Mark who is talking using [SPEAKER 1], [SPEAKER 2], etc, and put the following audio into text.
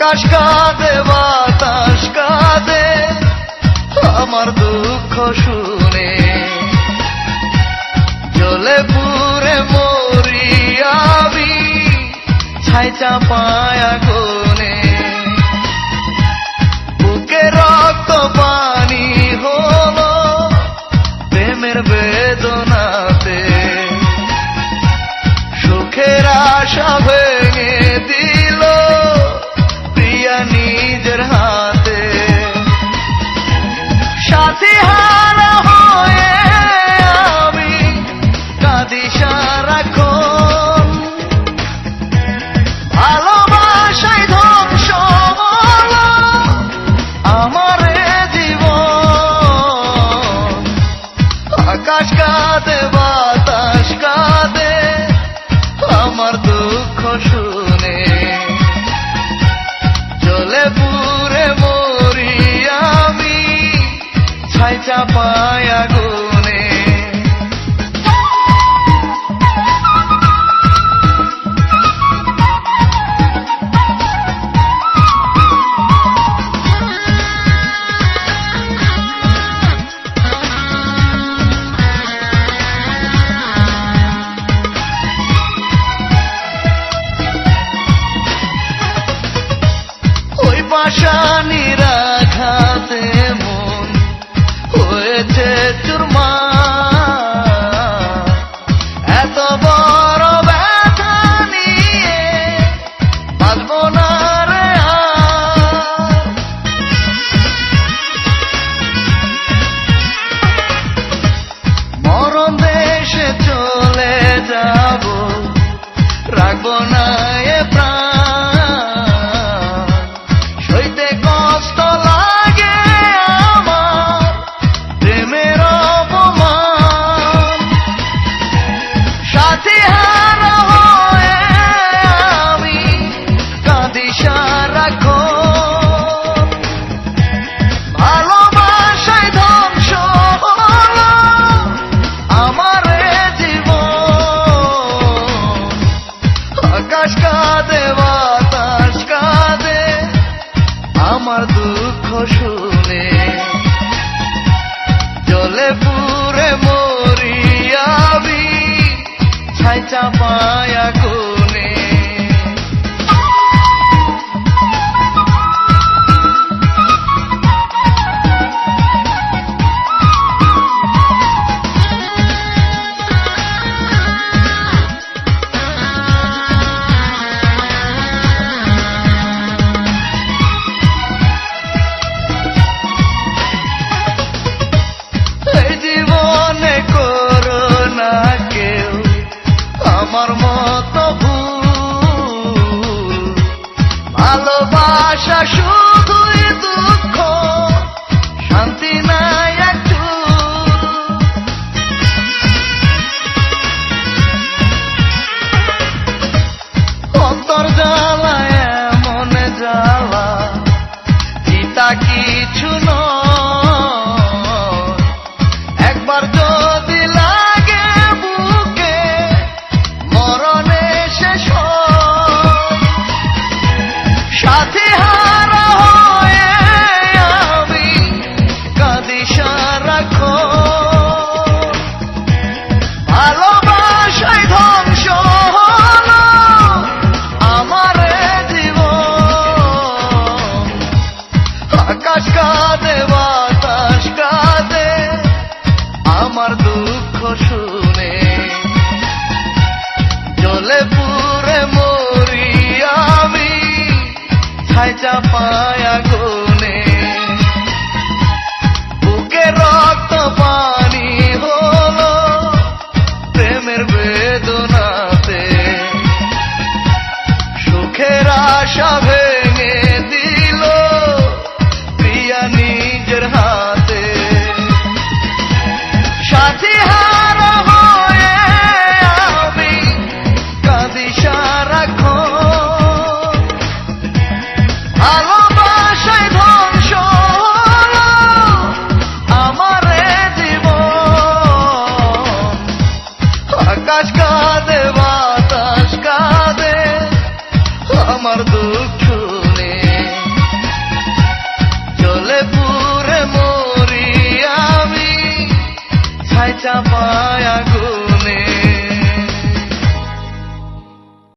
[SPEAKER 1] আকাশ কাঁদে বাতাস কাঁদে আমার দুঃখ শুনে, জ্বলে পুড়ে মরি আমি ছাই চাপায় আগুনে। বুকে রক্ত পানি হলো প্রেমের বেদনাতে, সুখের আশা ভেঙে দিল প্রিয়া নিজের হাতে। সাথী হারা হয়ে আমি কাঁদি সারাক্ষণ, ভালোবাসায় ধ্বংস হলো আমার জীবন। আকাশ কাঁদে বাতাস কাঁদে আমার দুঃখ শুনে, জ্বলে পুড়ে মরি আমি ছাই চাপায় আগুনে। পাষাণীর আঘাতে মন হয়েছে চুরমার, এত বড় ব্যথা নিয়ে বাঁচব না রে আর। মরণ দেশে চলে যাব, রাখবো না এ প্রাণ। আকাশ কাঁদে বাতাস কাঁদে আমার দুঃখ শুনে, জ্বলে পুড়ে মরি আমি ছাই চাপায় আগুনে। আমার মতো ভুল, ভালোবাসা শুধুই দুঃখ, শান্তি নাই একটু। অন্তর জ্বালা এমন জ্বালা চিতা কিছু নয়, একবার যদি লাগে বুকে মরণে শেষ হয়। সাথী হারা হয়ে আমি কাঁদি সারাক্ষণ, ভালোবাসায় ধ্বংস হলো আমার জীবন। আকাশ কাঁদে বাতাস কাঁদে আমার দুঃখ শুনে, জ্বলে পুড়ে মরি আমি ছাই চাপায় আগুনে। বুকে রক্ত পানি হলো প্রেমের বেদনাতে, সুখের আশা ভেঙে দিল প্রিয়া নিজের হাতে। সাথী হারা হয়ে আমি কাঁদি সারাক্ষণ, ভালোবাসায় ধ্বংস হলো আমার জীবন। আকাশ কাঁদে